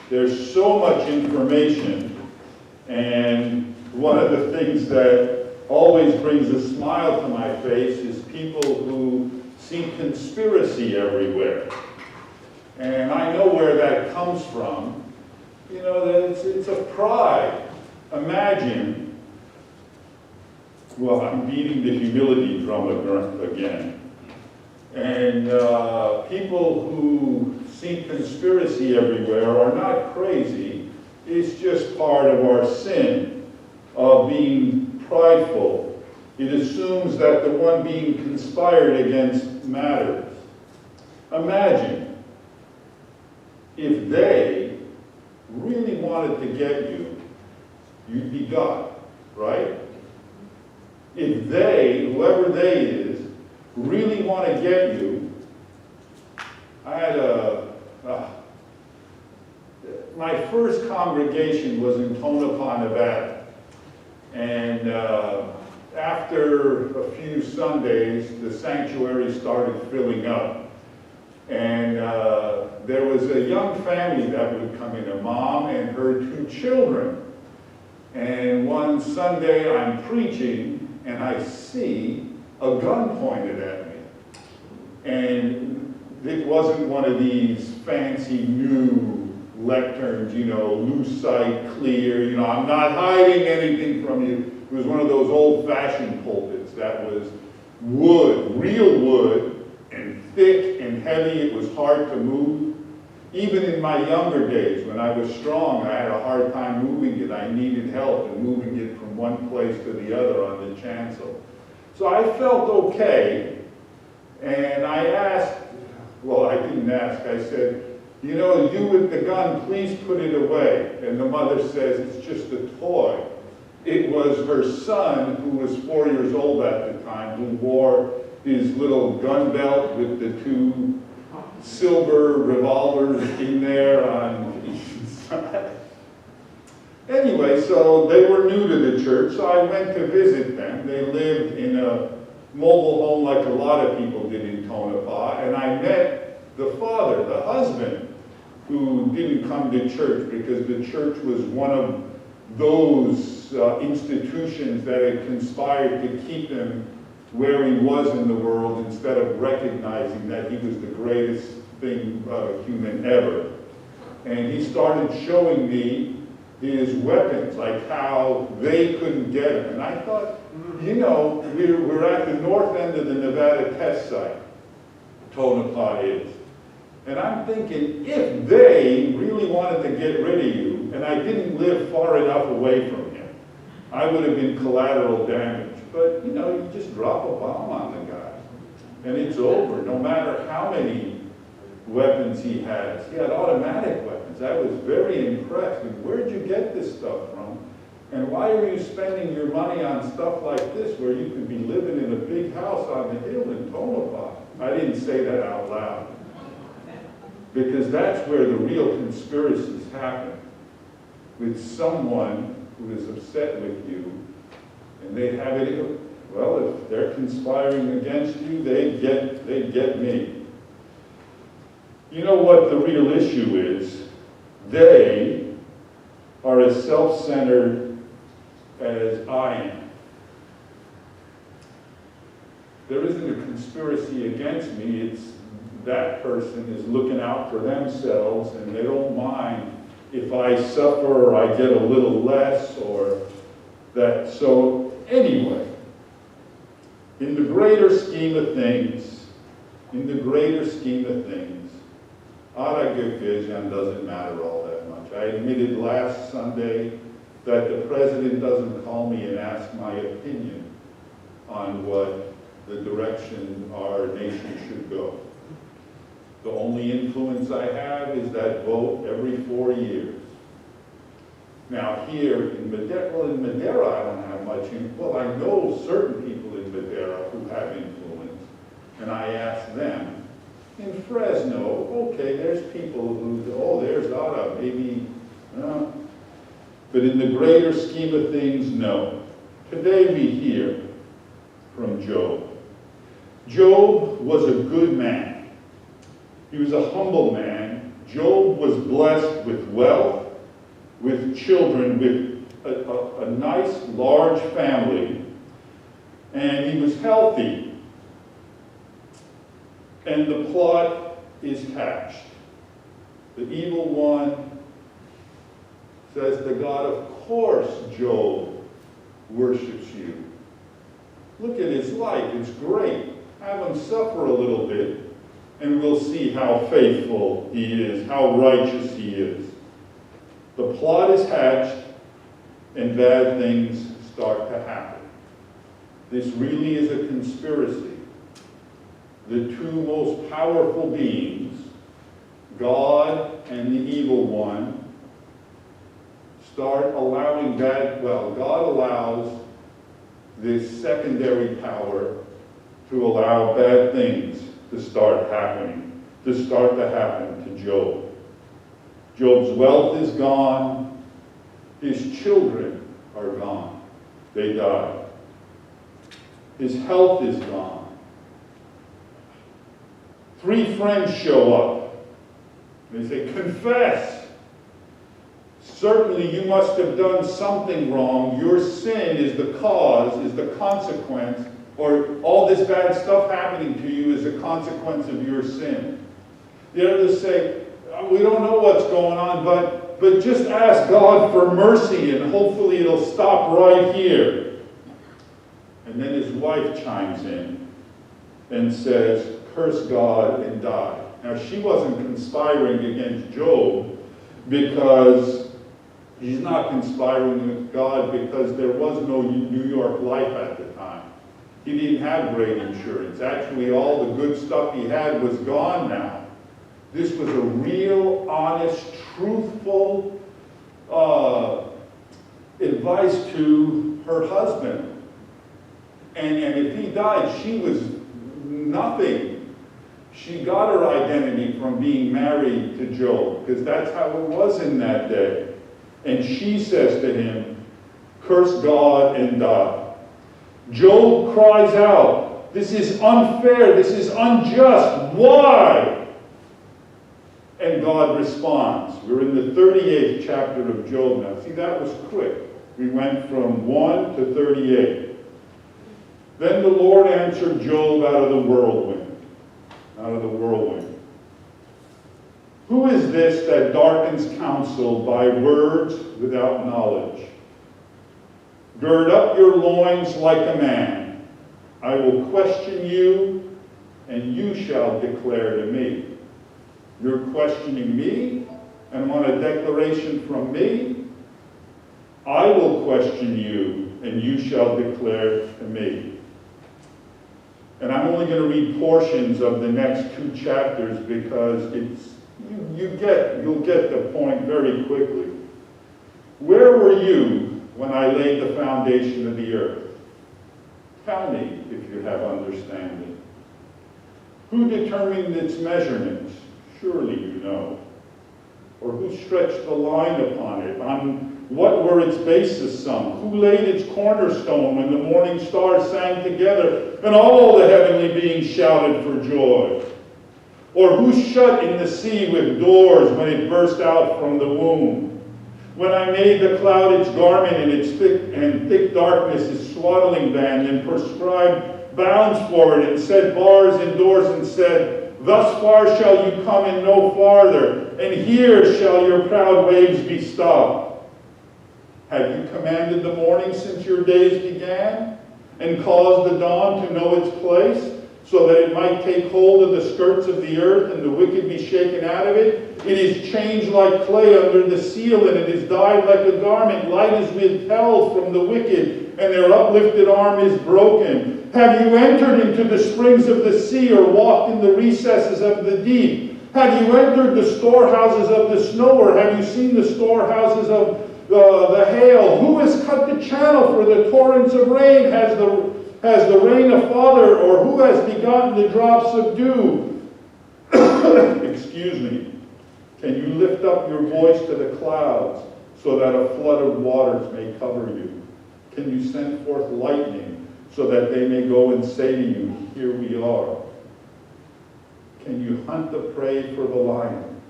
there's so much information, and one of the things that always brings a smile to my face is people who see conspiracy everywhere. And I know where that comes from. You know, that it's a pride. Imagine, well, I'm beating the humility drum again. And people who see conspiracy everywhere are not crazy. It's just part of our sin of being prideful. It assumes that the one being conspired against matters. Imagine if they really wanted to get you, you'd be God, right? If they, whoever they is, really want to get you, I had my first congregation was in Tonopah, Nevada. And after a few Sundays, the sanctuary started filling up. And there was a young family that would come in, a mom and her 2 children. And one Sunday I'm preaching and I see a gun pointed at me. And it wasn't one of these fancy new lecterns, you know, loose sight, clear, you know, I'm not hiding anything from you. It was one of those old-fashioned pulpits that was wood, real wood, and thick and heavy. It was hard to move. Even in my younger days, when I was strong, I had a hard time moving it. I needed help in moving it from one place to the other on the chancel. So I felt okay, and I asked, well, I didn't ask, I said, you know, you with the gun, please put it away. And the mother says, it's just a toy. It was her son, who was 4 years old at the time, who wore his little gun belt with the 2 silver revolvers in there on each side. Anyway, so they were new to the church, so I went to visit them. They lived in a mobile home like a lot of people did in Tonopah, and I met the father, the husband, who didn't come to church because the church was one of those institutions that had conspired to keep him where he was in the world instead of recognizing that he was the greatest human ever. And he started showing me his weapons, like how they couldn't get him. And I thought, you know, we're at the north end of the Nevada test site, Tonopah is. And I'm thinking, if they really wanted to get rid of you, and I didn't live far enough away from him, I would have been collateral damage. But, you know, you just drop a bomb on the guy, and it's over, no matter how many weapons he has. He had automatic weapons. I was very impressed. And where'd you get this stuff from? And why are you spending your money on stuff like this where you could be living in a big house on the hill in Tonopah? I didn't say that out loud. Because that's where the real conspiracies happen. With someone who is upset with you, and they have it, well, if they're conspiring against you, they get me. You know what the real issue is? They are as self-centered as I am. There isn't a conspiracy against me. It's that person is looking out for themselves, and they don't mind if I suffer or I get a little less or that. So anyway, in the greater scheme of things, Aragökvision doesn't matter all that much. I admitted last Sunday that the president doesn't call me and ask my opinion on what the direction our nation should go. The only influence I have is that vote every 4 years. Now here in Madera, I don't have much influence. Well, I know certain people in Madera who have influence, and I ask them. In Fresno, okay, there's people who, oh, there's Ada, maybe, but in the greater scheme of things, no. Today we hear from Job. Job was a good man. He was a humble man, Job was blessed with wealth, with children, with a nice, large family, and he was healthy. And the plot is hatched. The evil one says to God, of course Job worships you. Look at his life, it's great. Have him suffer a little bit, and we'll see how faithful he is, how righteous he is. The plot is hatched, and bad things start to happen. This really is a conspiracy. The two most powerful beings, God and the evil one, start allowing God allows this secondary power to allow bad things to start to happen to Job. Job's wealth is gone. His children are gone. They die. His health is gone. 3 friends show up. They say, confess. Certainly you must have done something wrong. Your sin is the cause, is the consequence, or all this bad stuff happening to you is a consequence of your sin. The others say, we don't know what's going on, but just ask God for mercy and hopefully it'll stop right here. And then his wife chimes in and says, curse God and die. Now she wasn't conspiring against Job because he's not conspiring with God because there was no New York Life at the time. He didn't have great insurance. Actually, all the good stuff he had was gone now. This was a real, honest, truthful advice to her husband. And if he died, she was nothing. She got her identity from being married to Job, because that's how it was in that day. And she says to him, curse God and die. Job cries out, this is unfair, this is unjust, why? And God responds. We're in the 38th chapter of Job now. See, that was quick. We went from 1 to 38. Then the Lord answered Job out of the whirlwind. Who is this that darkens counsel by words without knowledge? Gird up your loins like a man. I will question you, and you shall declare to me. You're questioning me, and want a declaration from me? I will question you, and you shall declare to me. And I'm only going to read portions of the next 2 chapters because you'll get the point very quickly. Where were you when I laid the foundation of the earth? Tell me if you have understanding. Who determined its measurements? Surely you know. Or who stretched the line upon it? On what were its bases sunk? Who laid its cornerstone when the morning stars sang together and all the heavenly beings shouted for joy? Or who shut in the sea with doors when it burst out from the womb? When I made the cloud its garment and its thick darkness its swaddling band, and prescribed bounds for it, and set bars and doors, and said, thus far shall you come and no farther, and here shall your proud waves be stopped. Have you commanded the morning since your days began, and caused the dawn to know its place, so that it might take hold of the skirts of the earth, and the wicked be shaken out of it? It is changed like clay under the seal, and it is dyed like a garment. Light is withheld from the wicked, and their uplifted arm is broken. Have you entered into the springs of the sea, or walked in the recesses of the deep? Have you entered the storehouses of the snow, or have you seen the storehouses of the hail? Who has cut the channel for the torrents of rain? Has the rain a father, or who has begotten the drops of dew? Excuse me. Can you lift up your voice to the clouds, so that a flood of waters may cover you? Can you send forth lightning, so that they may go and say to you, here we are? Can you hunt the prey for the lion,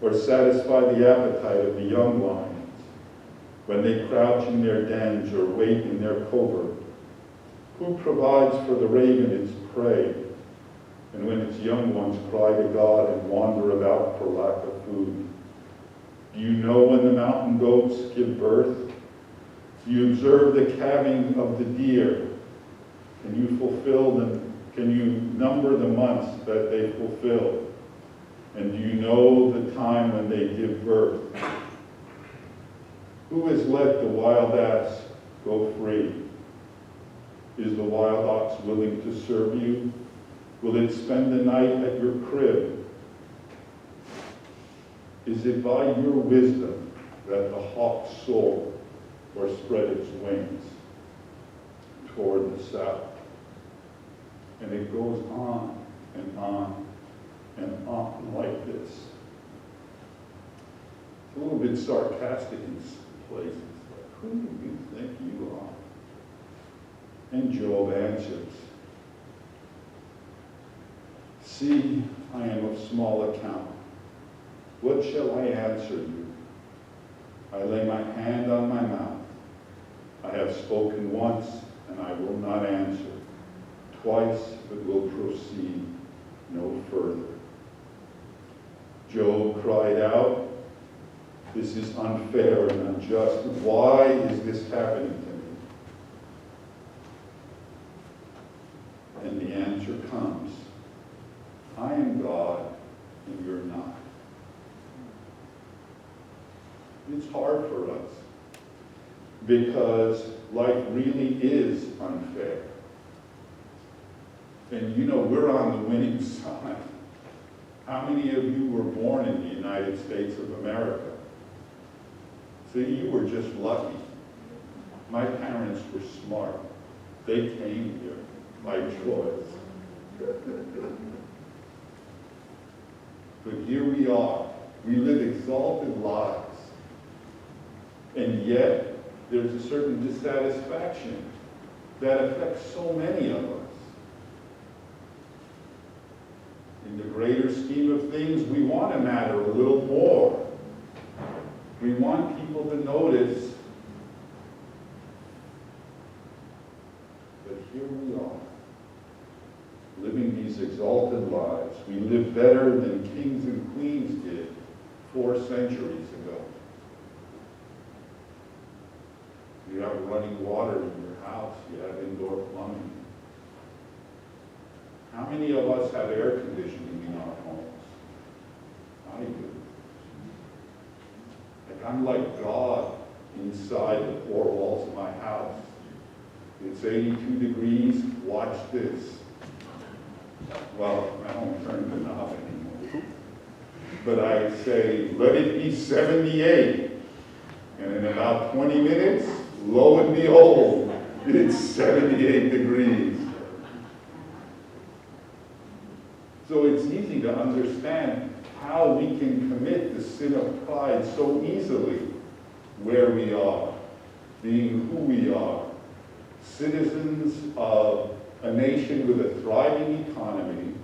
or satisfy the appetite of the young lions when they crouch in their dens or wait in their covert? Who provides for the raven its prey, and when its young ones cry to God and wander about for lack of food? Do you know when the mountain goats give birth? Do you observe the calving of the deer? Can you fulfill them? Can you number the months that they fulfill? And do you know the time when they give birth? Who has let the wild ass go free? Is the wild ox willing to serve you? Will it spend the night at your crib? Is it by your wisdom that the hawk soared or spread its wings toward the south? And it goes on and on and on like this. It's a little bit sarcastic in places. Like, who do you think you are? And Job answers, see, I am of small account. What shall I answer you? I lay my hand on my mouth. I have spoken once, and I will not answer. Twice, but will proceed no further. Job cried out, this is unfair and unjust. Why is this happening to me? And the answer comes, I am God and you're not. It's hard for us because life really is unfair. And you know, we're on the winning side. How many of you were born in the United States of America? See, you were just lucky. My parents were smart. They came here by choice. But here we are. We live exalted lives. And yet, there's a certain dissatisfaction that affects so many of us. In the greater scheme of things, we want to matter a little more. We want people to notice. But here we are, living these exalted lives. We live better than kings and queens did 4 centuries ago. You have running water in your house. You have indoor plumbing. How many of us have air conditioning in our homes? I do. Like I'm like God inside the 4 walls of my house. It's 82 degrees. Watch this. Well, I don't turn the knob anymore. But I say, let it be 78. And in about 20 minutes, lo and behold, it's 78 degrees. So it's easy to understand how we can commit the sin of pride so easily where we are, being who we are, citizens of a nation with a thriving economy,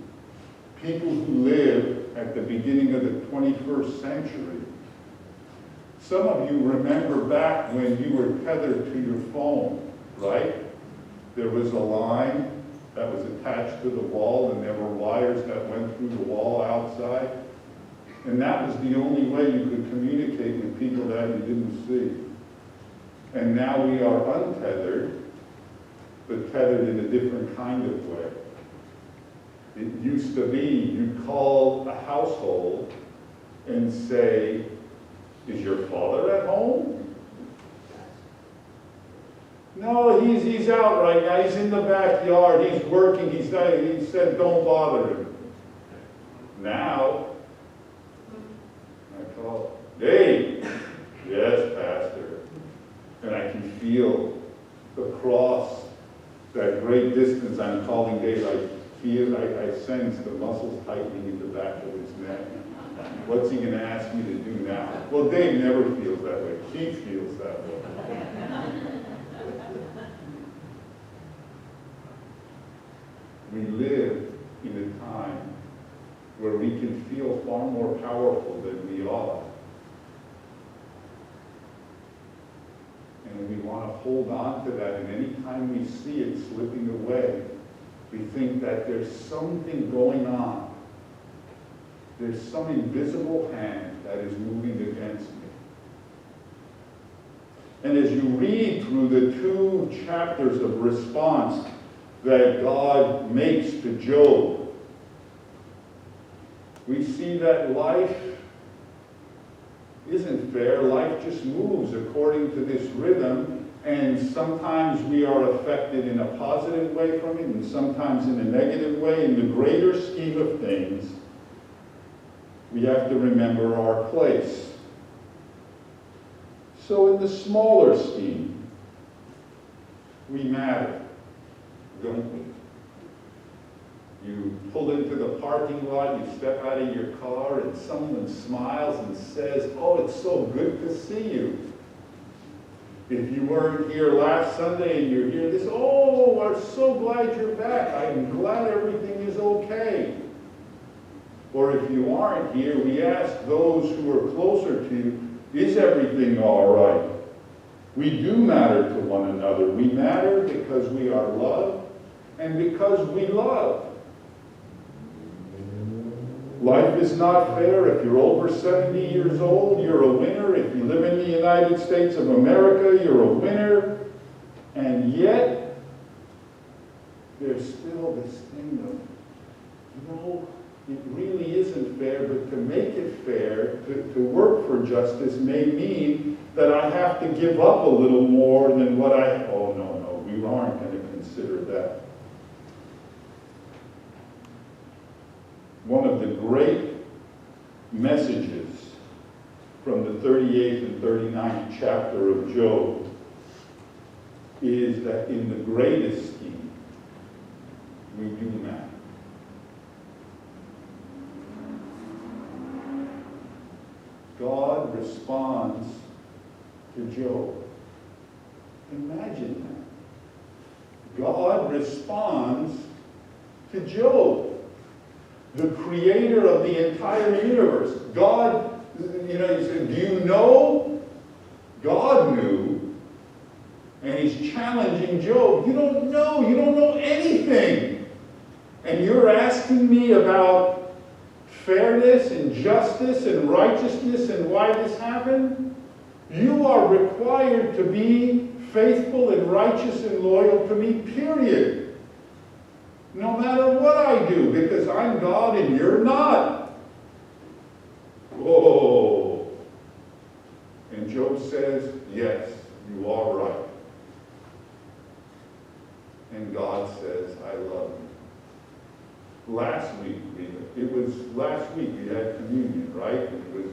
people who live at the beginning of the 21st century. Some of you remember back when you were tethered to your phone, right? There was a line that was attached to the wall, and there were wires that went through the wall outside. And that was the only way you could communicate with people that you didn't see. And now we are untethered, but tethered in a different kind of way. It used to be you'd call a household and say, is your father at home? No, he's out right now. He's in the backyard. He's working. He said, don't bother him. Now, I call, Dave. Yes, Pastor. And I can feel across that great distance I'm calling Dave. I sense the muscles tightening in the back of his neck. What's he going to ask me to do now? Well, Dave never feels that way. Keith feels that way. We live in a time where we can feel far more powerful than we are. And we want to hold on to that, and anytime we see it slipping away, we think that there's something going on. There's some invisible hand that is moving against me. And as you read through the 2 chapters of response that God makes to Job, we see that life isn't fair. Life just moves according to this rhythm, and sometimes we are affected in a positive way from it, and sometimes in a negative way. In the greater scheme of things, we have to remember our place. So in the smaller scheme, we matter, don't we? You pull into the parking lot, you step out of your car, and someone smiles and says, "Oh, it's so good to see you." If you weren't here last Sunday and you're here this, "Oh, I'm so glad you're back. I'm glad everything is okay." Or if you aren't here, we ask those who are closer to you, "Is everything all right?" We do matter to one another. We matter because we are loved and because we love. Life is not fair. If you're over 70 years old, you're a winner. If you live in the United States of America, you're a winner. And yet, there's still this thing of, it really isn't fair, but to make it fair, to work for justice may mean that I have to give up a little more than what no, we aren't going to consider that. One of the great messages from the 38th and 39th chapter of Job is that in the greatest scheme, we do matter. God responds to Job. Imagine that. God responds to Job, the creator of the entire universe. God, he said, "Do you know?" God knew, and he's challenging Job. You don't know anything. And you're asking me about fairness and justice and righteousness and why this happened? You are required to be faithful and righteous and loyal to me, period. No matter what I do, because I'm God and you're not. Whoa. And Job says, "Yes, you are right." And God says, "I love you." Last week we had communion, right? It was,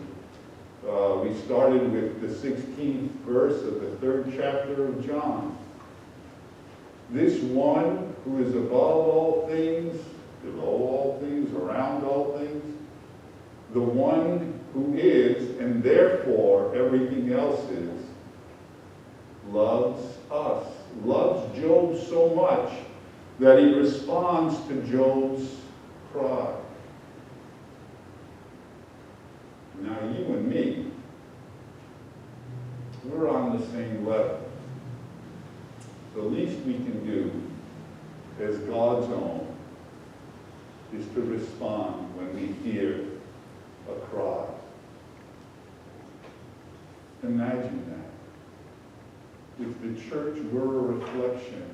we started with the 16th verse of the 3rd chapter of John. This one who is above all things, below all things, around all things, the one who is, and therefore everything else is, loves us, loves Job so much that he responds to Job's cry. Now you and me, we're on the same level. The least we can do as God's own is to respond when we hear a cry. Imagine that. If the church were a reflection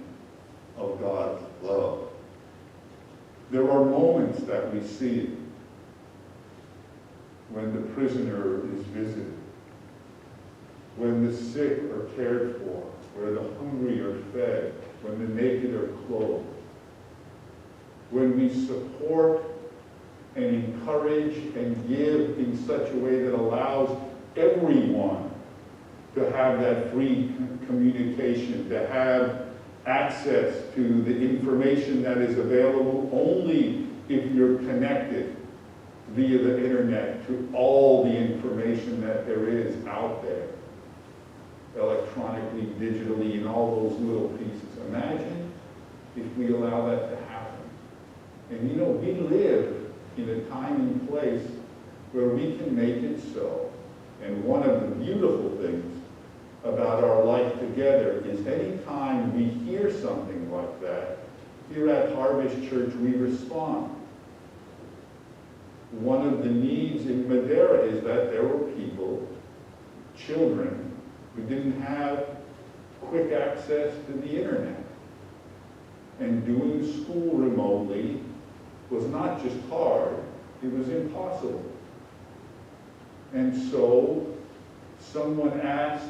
of God's love. There are moments that we see when the prisoner is visited, when the sick are cared for, where the hungry are fed, when the naked are clothed, when we support and encourage and give in such a way that allows everyone to have that free communication, to have access to the information that is available only if you're connected via the internet to all the information that there is out there, electronically, digitally, and all those little pieces. Imagine if we allow that to happen. And we live in a time and place where we can make it so. And one of the beautiful things about our life together is any time we hear something like that, here at Harvest Church we respond. One of the needs in Madera is that there were people, children, who didn't have quick access to the internet. And doing school remotely was not just hard, it was impossible. And so someone asked,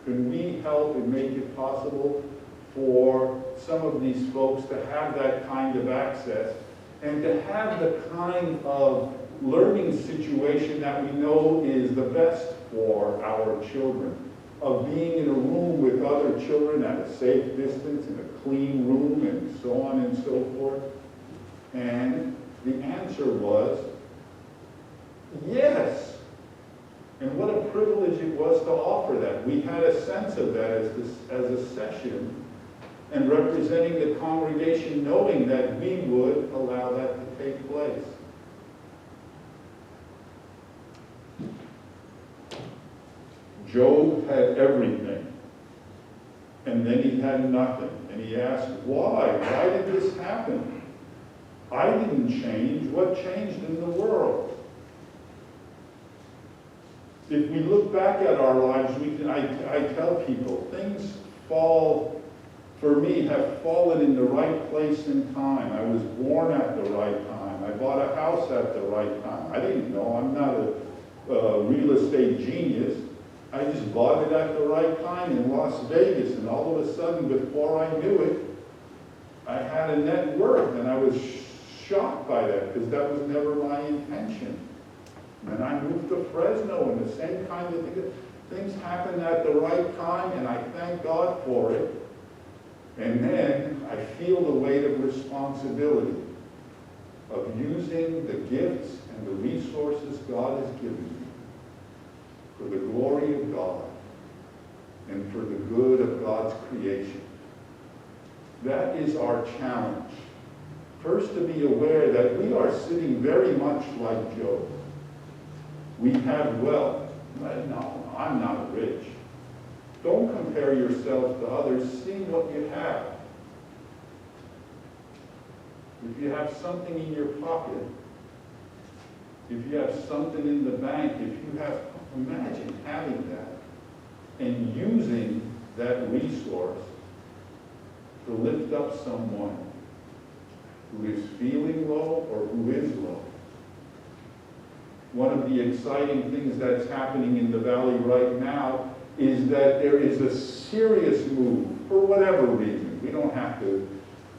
can we help and make it possible for some of these folks to have that kind of access and to have the kind of learning situation that we know is the best for our children, of being in a room with other children at a safe distance, in a clean room, and so on and so forth? And the answer was yes. And what a privilege it was to offer that. We had a sense of that as a session, and representing the congregation, knowing that we would allow that to take place. Job had everything, and then he had nothing. And he asked, why? Why did this happen? I didn't change. What changed in the world? If we look back at our lives, I tell people, things fall, for me, have fallen in the right place and time. I was born at the right time. I bought a house at the right time. I didn't know. I'm not a real estate genius. I just bought it at the right time in Las Vegas, and all of a sudden, before I knew it, I had a net worth, and I was shocked by that, because that was never my intention. And I moved to Fresno, and the same kind of things happened at the right time, and I thank God for it. And then I feel the weight of responsibility of using the gifts and the resources God has given me for the glory of God and for the good of God's creation. That is our challenge. First, to be aware that we are sitting very much like Job. We have wealth. No, I'm not rich. Don't compare yourself to others. See what you have. If you have something in your pocket, if you have something in the bank, if you have, imagine having that and using that resource to lift up someone who is feeling low or who is low. One of the exciting things that's happening in the Valley right now is that there is a serious move, for whatever reason. We don't have to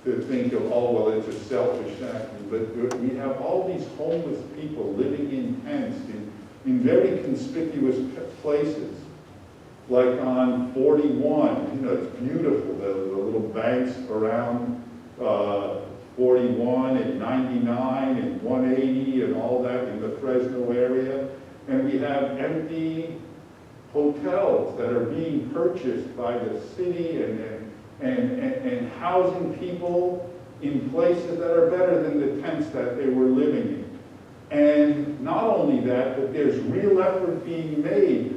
think of, oh, well, it's a selfish act, but we have all these homeless people living in tents in very conspicuous places, like on 41. It's beautiful, the little banks around 41 and 99 and 180 and all that in the Fresno area. And we have empty hotels that are being purchased by the city and housing people in places that are better than the tents that they were living in. And not only that, but there's real effort being made